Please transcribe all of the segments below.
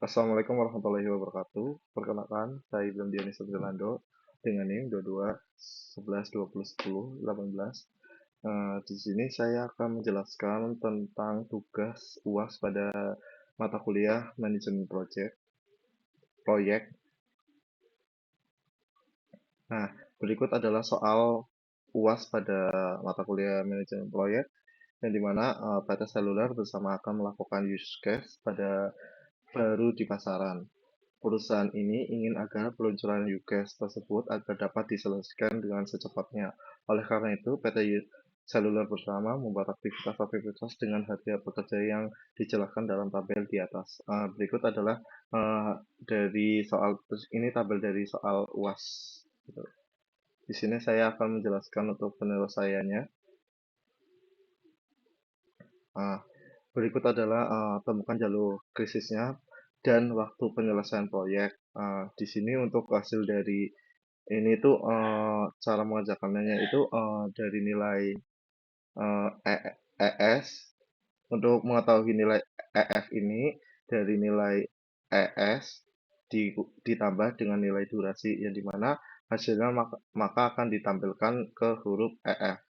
Assalamualaikum warahmatullahi wabarakatuh. Perkenalkan, saya Ibnu Dionis Fernando dengan NIM 22 11 20 10 18. Di sini saya akan menjelaskan tentang tugas UAS pada mata kuliah manajemen proyek. Nah, berikut adalah soal UAS pada mata kuliah manajemen proyek yang dimana PT Seluler bersama akan melakukan use case pada baru di pasaran. Perusahaan ini ingin agar peluncuran UCAS tersebut agar dapat diselesaikan dengan secepatnya. Oleh karena itu, PT Seluler Bersama membuat aktivitas-aktivitas dengan harga pekerja yang dijelaskan dalam tabel di atas. Berikut adalah dari soal ini tabel dari soal UAS. Gitu. Di sini saya akan menjelaskan untuk penyelesaiannya. Uh, Berikut adalah temukan jalur krisisnya dan waktu penyelesaian proyek. Di sini untuk hasil dari ini tuh cara mengerjakannya itu dari nilai uh, ES. Untuk mengetahui nilai EF ini dari nilai ES ditambah dengan nilai durasi yang dimana hasilnya maka akan ditampilkan ke huruf EF.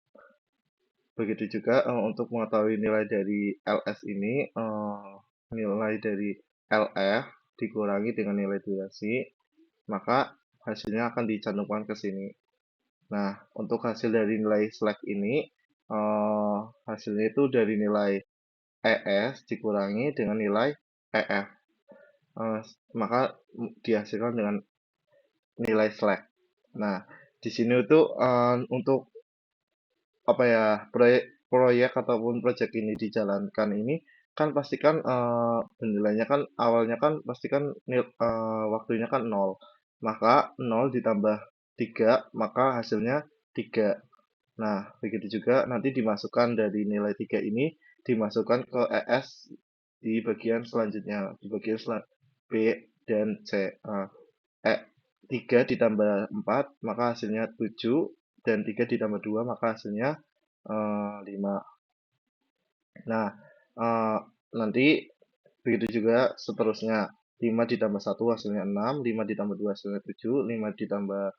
Begitu juga untuk mengetahui nilai dari LS ini, nilai dari LF dikurangi dengan nilai durasi, maka hasilnya akan dicantumkan ke sini. Nah, untuk hasil dari nilai slack ini, hasilnya itu dari nilai ES dikurangi dengan nilai EF. Eh, Maka dihasilkan dengan nilai slack. Nah, di sini itu untuk apa ya proyek ataupun proyek ini dijalankan ini kan pastikan penilainya kan awalnya kan pastikan waktunya kan nol, maka nol ditambah 3 maka hasilnya 3. Nah, begitu juga nanti dimasukkan dari nilai 3 ini dimasukkan ke ES di bagian selanjutnya, di bagian B dan C. E 3 ditambah 4 maka hasilnya 7 dan 3 ditambah 2 maka hasilnya 5. Nah, eh, nanti begitu juga seterusnya. 5 ditambah 1 hasilnya 6, 5 ditambah 2 hasilnya 7, 5 ditambah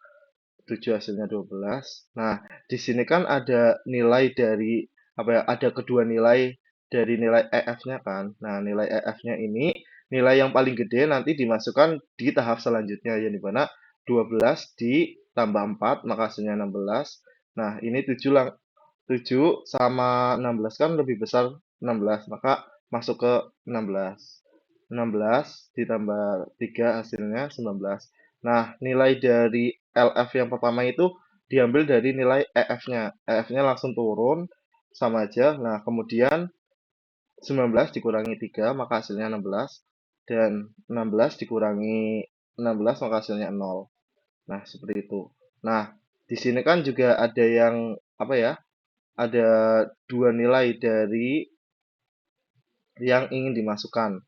7 hasilnya 12. Nah, di sini kan ada nilai dari apa ya? Ada kedua nilai dari nilai EF-nya kan. Nah, nilai EF-nya ini nilai yang paling gede nanti dimasukkan di tahap selanjutnya yang dimana 12 ditambah 4 maka hasilnya 16. Nah, ini 7 sama 16 kan lebih besar 16, maka masuk ke 16. 16 ditambah 3 hasilnya 19. Nah, nilai dari LF yang pertama itu diambil dari nilai EF-nya. EF-nya langsung turun sama aja. Nah, kemudian 19 dikurangi 3 maka hasilnya 16 dan 16 dikurangi 16 maka hasilnya 0. Nah, seperti itu. Nah, di sini kan juga ada yang apa ya? Ada dua nilai dari yang ingin dimasukkan.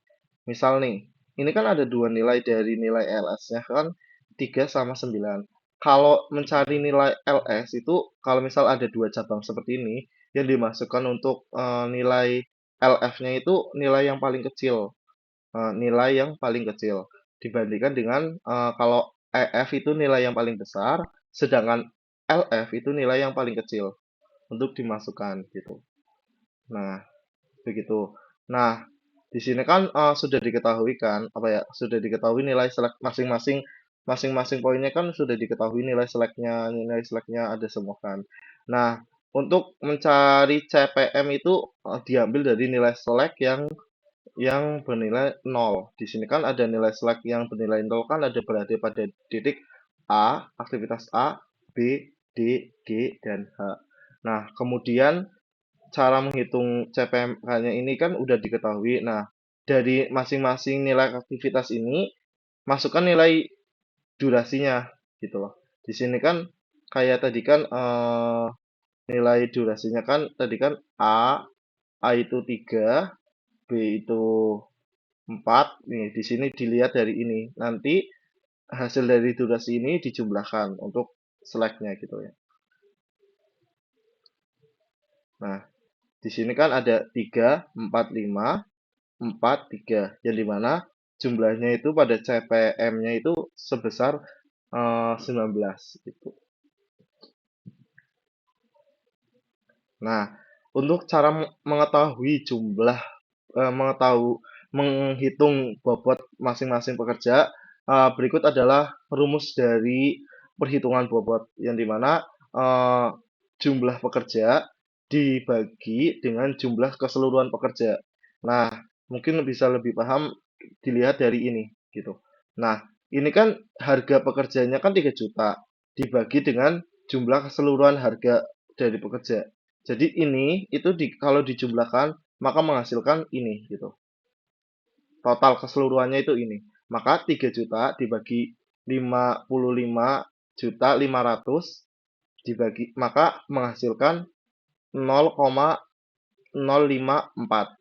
Misal nih, ini kan ada dua nilai dari nilai LS-nya kan 3 sama 9. Kalau mencari nilai LS itu kalau misal ada dua cabang seperti ini yang dimasukkan untuk nilai LF-nya itu nilai yang paling kecil, nilai yang paling kecil dibandingkan dengan kalau EF itu nilai yang paling besar, sedangkan LF itu nilai yang paling kecil untuk dimasukkan gitu. Nah, begitu. Nah, di sini kan sudah diketahui kan, apa ya, sudah diketahui nilai selek masing-masing poinnya kan sudah diketahui nilai seleknya ada semua kan. Nah, untuk mencari CPM itu diambil dari nilai selek yang bernilai nol. Di sini kan ada nilai selek yang bernilai nol kan ada berada pada titik A, aktivitas A, B, D, G, dan H. Nah, kemudian cara menghitung CPM-nya ini kan udah diketahui. Nah, dari masing-masing nilai aktivitas ini, masukkan nilai durasinya gitu loh. Di sini kan kayak tadi kan nilai durasinya kan tadi kan A itu 3, B itu 4. Nih, di sini dilihat dari ini. Nanti hasil dari durasi ini dijumlahkan untuk seleknya gitu ya. Nah, di sini kan ada 3, 4, 5, 4, 3. Yang dimana jumlahnya itu pada CPM-nya itu sebesar 19 gitu. Nah, untuk cara mengetahui jumlah menghitung bobot masing-masing pekerja, berikut adalah rumus dari perhitungan bobot yang dimana eh, jumlah pekerja dibagi dengan jumlah keseluruhan pekerja. Nah, mungkin bisa lebih paham dilihat dari ini gitu. Nah, ini kan harga pekerjanya kan 3 juta dibagi dengan jumlah keseluruhan harga dari pekerja. Jadi ini itu kalau dijumlahkan maka menghasilkan ini gitu. Total keseluruhannya itu ini. Maka 3 juta dibagi 55.500.000 dibagi maka menghasilkan 0,054.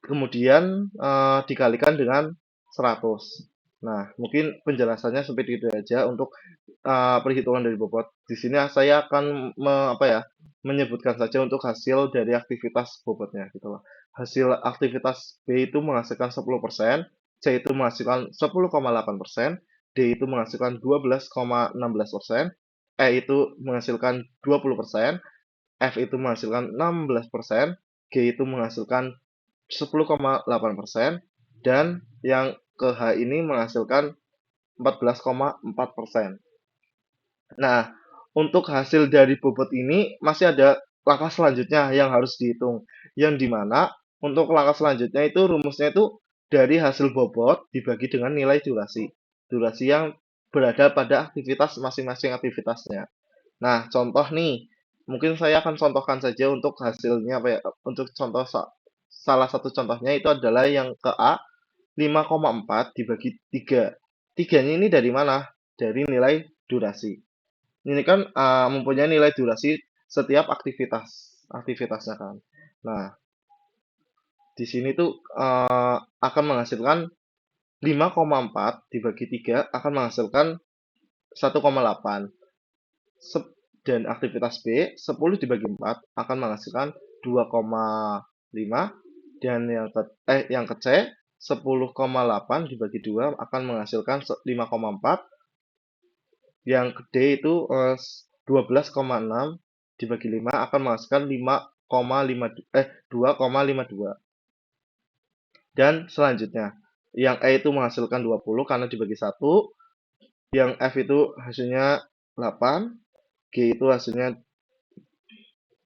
Kemudian dikalikan dengan 100. Nah, mungkin penjelasannya seperti itu aja untuk perhitungan dari bobot. Di sini saya akan menyebutkan saja untuk hasil dari aktivitas bobotnya gitu loh. Hasil aktivitas B itu menghasilkan 10%, C itu menghasilkan 10,8%, D itu menghasilkan 12,16%, E itu menghasilkan 20%, F itu menghasilkan 16%, G itu menghasilkan 10,8%, dan yang ke H ini menghasilkan 14,4%. Nah, untuk hasil dari bobot ini masih ada langkah selanjutnya yang harus dihitung. Yang dimana untuk langkah selanjutnya itu rumusnya itu dari hasil bobot dibagi dengan nilai durasi. Durasi yang berada pada aktivitas masing-masing aktivitasnya. Nah, contoh nih, mungkin saya akan contohkan saja untuk hasilnya apa ya. Untuk contoh salah satu contohnya itu adalah yang ke A 5,4 dibagi 3. Tiganya ini dari mana? Dari nilai durasi. Ini kan mempunyai nilai durasi setiap aktivitasnya kan. Nah, di sini tuh akan menghasilkan 5,4 dibagi 3 akan menghasilkan 1,8. Dan aktivitas B 10 dibagi 4 akan menghasilkan 2,5, dan yang ke C 10,8 dibagi 2 akan menghasilkan 5,4. Yang gede itu 12,6 dibagi 5 akan menghasilkan 2,52. Dan selanjutnya, yang E itu menghasilkan 20 karena dibagi 1, yang F itu hasilnya 8, G itu hasilnya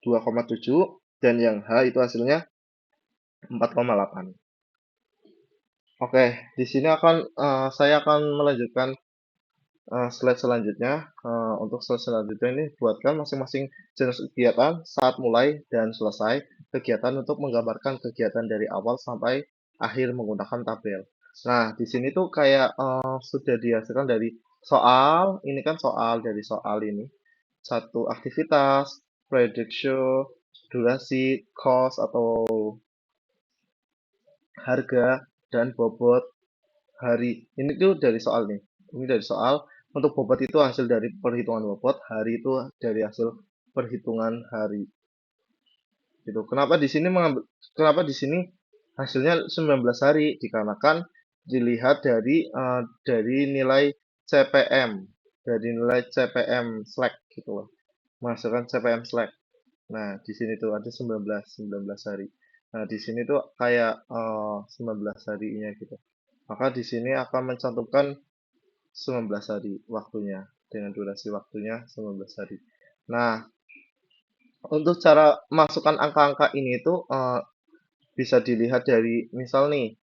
2,7, dan yang H itu hasilnya 4,8. Oke, di sini saya akan melanjutkan slide selanjutnya. Untuk slide selanjutnya ini buatkan masing-masing jenis kegiatan saat mulai dan selesai kegiatan untuk menggambarkan kegiatan dari awal sampai akhir menggunakan tabel. Nah, di sini tuh kayak sudah dihasilkan dari soal. Ini kan soal dari soal ini. Satu aktivitas, prediction, durasi, cost atau harga, dan bobot hari. Ini tuh dari soal nih. Ini dari soal. Untuk bobot itu hasil dari perhitungan bobot, hari itu dari hasil perhitungan hari. Gitu. Kenapa di sini hasilnya 19 hari? Dikarenakan dilihat dari nilai CPM, dari nilai CPM slack gitu loh. Menghasilkan CPM slack. Nah, di sini tuh ada 19 hari. Nah, di sini tuh kayak 19 harinya gitu. Maka di sini akan mencantumkan 19 hari waktunya dengan durasi waktunya 19 hari. Nah, untuk cara masukkan angka-angka ini itu bisa dilihat dari misal nih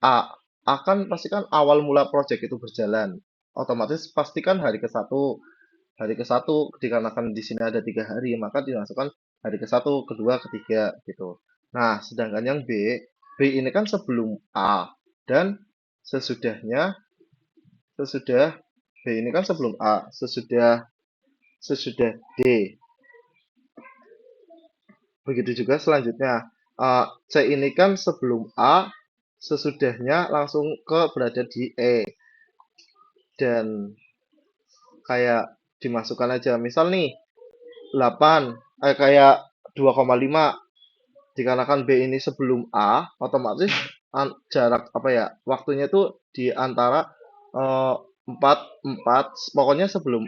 A. A kan pastikan awal mula project itu berjalan. Otomatis pastikan hari ke-1. Hari ke-1 dikarenakan di sini ada 3 hari, maka dimasukkan hari ke-1, kedua, ketiga gitu. Nah, sedangkan yang B, B ini kan sebelum A dan sesudahnya sesudah B ini kan sebelum A, sesudah D. Begitu juga selanjutnya. C ini kan sebelum A, sesudahnya langsung berada di E. Dan kayak dimasukkan aja. Misal nih, 8, kayak 2,5. Dikarenakan B ini sebelum A, otomatis jarak apa ya, waktunya itu di antara 4 4 pokoknya sebelum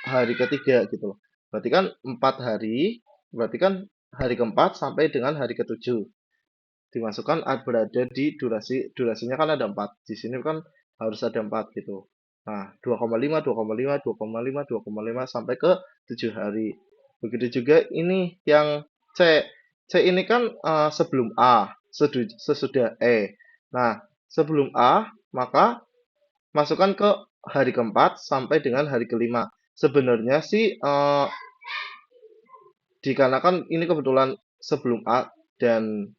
hari ketiga gitu loh. Berarti kan 4 hari, berarti kan hari keempat sampai dengan hari ketujuh dimasukkan berada di durasinya kan ada 4. Di sini kan harus ada 4 gitu. Nah, 2,5, 2,5, 2,5, 2,5 sampai ke 7 hari. Begitu juga ini yang C. C ini kan sebelum A, sesudah E. Nah, sebelum A, maka masukkan ke hari keempat sampai dengan hari kelima. Sebenarnya sih dikarenakan ini kebetulan sebelum A dan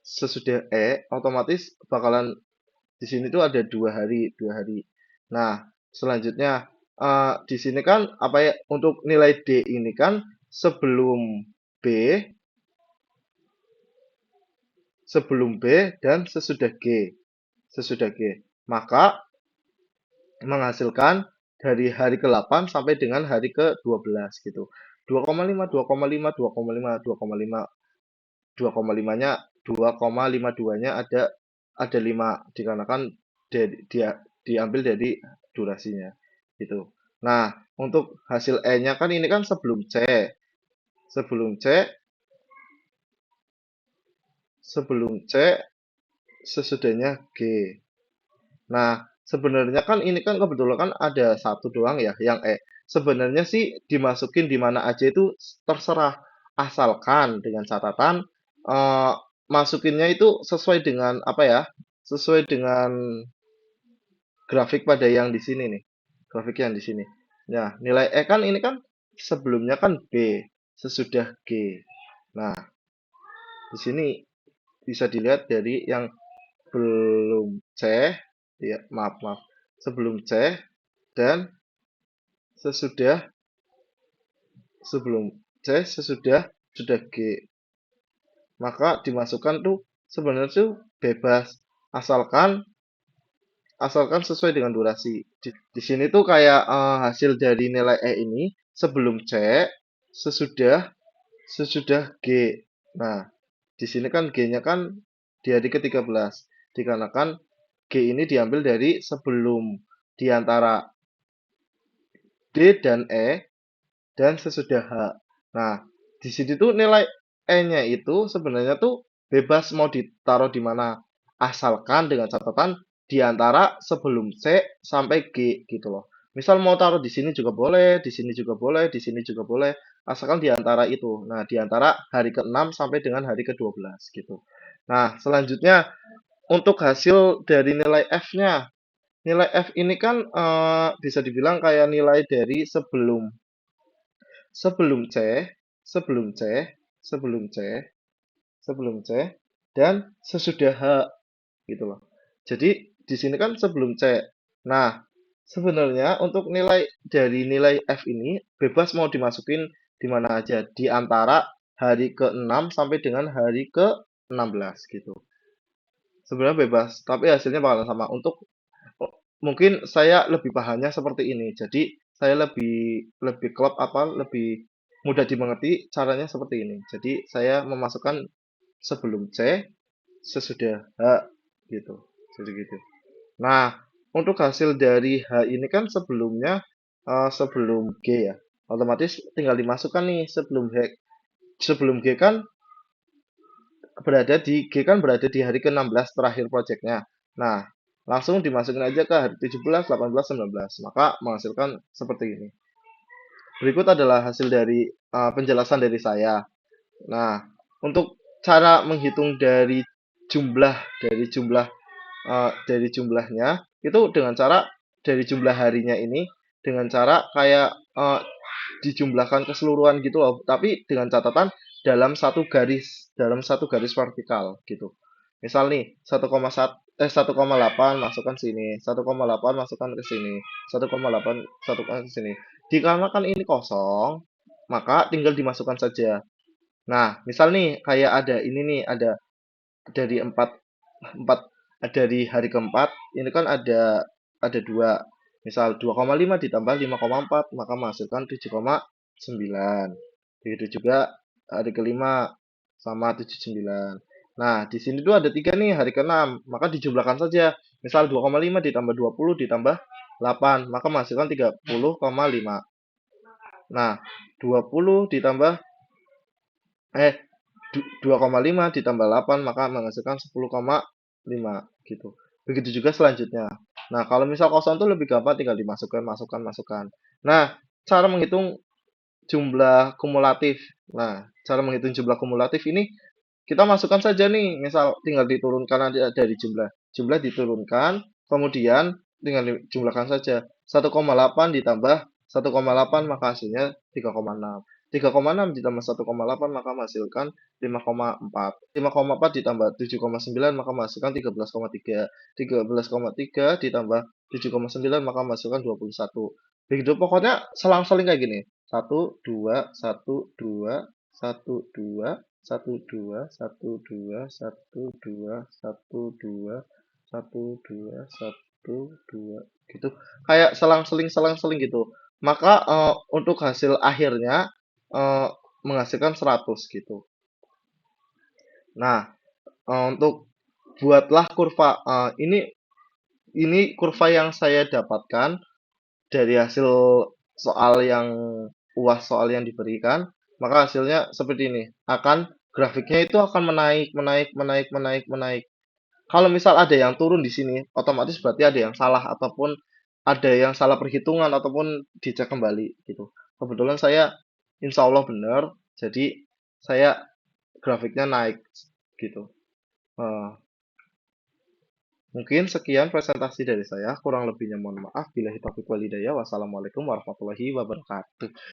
sesudah otomatis bakalan di sini tuh ada 2 hari. Nah, selanjutnya di sini kan apa ya untuk nilai D ini kan sebelum B, sebelum B dan sesudah G. Sesudah G. Maka menghasilkan dari hari ke-8 sampai dengan hari ke-12 gitu. 2,5, 2,5, 2,5, 2,5, 2,5-nya 2,52-nya ada 5 dikarenakan dia diambil dari durasinya gitu. Nah, untuk hasil E-nya kan ini kan sebelum C. Sebelum C, sebelum C sesudahnya G. Nah, sebenarnya kan ini kan kebetulan kan ada satu doang ya yang E. Sebenarnya sih dimasukin di mana aja itu terserah asalkan dengan catatan eh, masukinnya itu sesuai dengan apa ya? Sesuai dengan grafik pada yang di sini nih. Grafik yang di sini. Nah, nilai E kan ini kan sebelumnya kan B, sesudah G. Nah, di sini bisa dilihat dari yang belum C, ya maaf maaf, sebelum C dan sesudah sebelum C sudah G. Maka dimasukkan tuh sebenarnya tuh bebas asalkan asalkan sesuai dengan durasi. Di sini tuh kayak hasil dari nilai E ini sebelum C, sesudah sesudah G. Nah, di sini kan G-nya kan di hari ke-13. Dikarenakan G ini diambil dari sebelum di antara D dan E dan sesudah H. Nah, di sini tuh nilai E-nya itu sebenarnya tuh bebas mau ditaruh di mana. Asalkan dengan catatan di antara sebelum C sampai G gitu loh. Misal mau taruh di sini juga boleh, di sini juga boleh, di sini juga boleh. Asalkan di antara itu. Nah, di antara hari ke-6 sampai dengan hari ke-12 gitu. Nah, selanjutnya untuk hasil dari nilai F-nya. Nilai F ini kan bisa dibilang kayak nilai dari sebelum C, sebelum C, sebelum C, sebelum C, dan sesudah H gitu loh. Jadi di sini kan sebelum C. Nah, sebenarnya untuk nilai dari nilai F ini bebas mau dimasukin di mana aja di antara hari ke-6 sampai dengan hari ke-16 gitu. Sebenarnya bebas, tapi hasilnya bakalan sama. Untuk mungkin saya lebih pahamnya seperti ini. Jadi saya lebih lebih klop apa lebih mudah dimengerti caranya seperti ini. Jadi saya memasukkan sebelum C, sesudah H gitu. Jadi gitu. Nah, untuk hasil dari H ini kan sebelumnya sebelum G ya. Otomatis tinggal dimasukkan nih sebelum H. Sebelum G kan berada di hari ke-16 terakhir proyeknya. Nah, langsung dimasukin aja ke hari 17, 18, 19. Maka menghasilkan seperti ini. Berikut adalah hasil dari penjelasan dari saya. Nah, untuk cara menghitung jumlah dari jumlah dari jumlahnya itu dengan cara dari jumlah harinya ini dengan cara kayak dijumlahkan keseluruhan gitu loh, tapi dengan catatan dalam satu garis vertikal gitu. Misal nih 1,8 masukkan sini, 1,8 masukkan ke sini, 1,8 masukkan ke sini. Dikarenakan ini kosong, maka tinggal dimasukkan saja. Nah, misal nih kayak ada ini nih, ada dari 4 4 dari hari keempat ini kan ada dua, misal 2,5 ditambah 5,4 maka menghasilkan 7,9. Begitu juga hari kelima sama 79. Nah, di sini tuh ada 3 nih hari ke-6, maka dijumlahkan saja. Misal 2,5 ditambah 20 ditambah 8, maka menghasilkan 30,5. Nah, 20 ditambah 2,5 ditambah 8 maka menghasilkan 10,5 gitu. Begitu juga selanjutnya. Nah, kalau misal kosong itu lebih gampang tinggal dimasukkan, masukkan, masukkan. Nah, cara menghitung jumlah kumulatif. Nah, cara menghitung jumlah kumulatif ini kita masukkan saja nih, misal tinggal diturunkan aja dari jumlah. Jumlah diturunkan, kemudian tinggal dijumlahkan saja. 1,8 ditambah 1,8 maka hasilnya 3,6. 3,6 ditambah 1,8 maka menghasilkan 5,4. 5,4 ditambah 7,9 maka menghasilkan 13,3. 13,3 ditambah 7,9 maka menghasilkan 21. Begitu pokoknya selang-seling kayak gini. Satu, dua, satu, dua, satu, dua, satu dua satu dua satu dua satu dua satu dua satu dua gitu, kayak selang-seling gitu, maka untuk hasil akhirnya eh, menghasilkan 100 gitu. Nah, untuk buatlah kurva, ini kurva yang saya dapatkan dari hasil soal yang UAS soal yang diberikan, maka hasilnya seperti ini. Grafiknya itu akan menaik, menaik, menaik, menaik, menaik. Kalau misal ada yang turun di sini, otomatis berarti ada yang salah ataupun ada yang salah perhitungan ataupun dicek kembali gitu. Kebetulan saya insya Allah benar, jadi saya grafiknya naik gitu. Eh, Mungkin sekian presentasi dari saya. Kurang lebihnya mohon maaf. Bila taufiq walhidayah. Wassalamualaikum warahmatullahi wabarakatuh.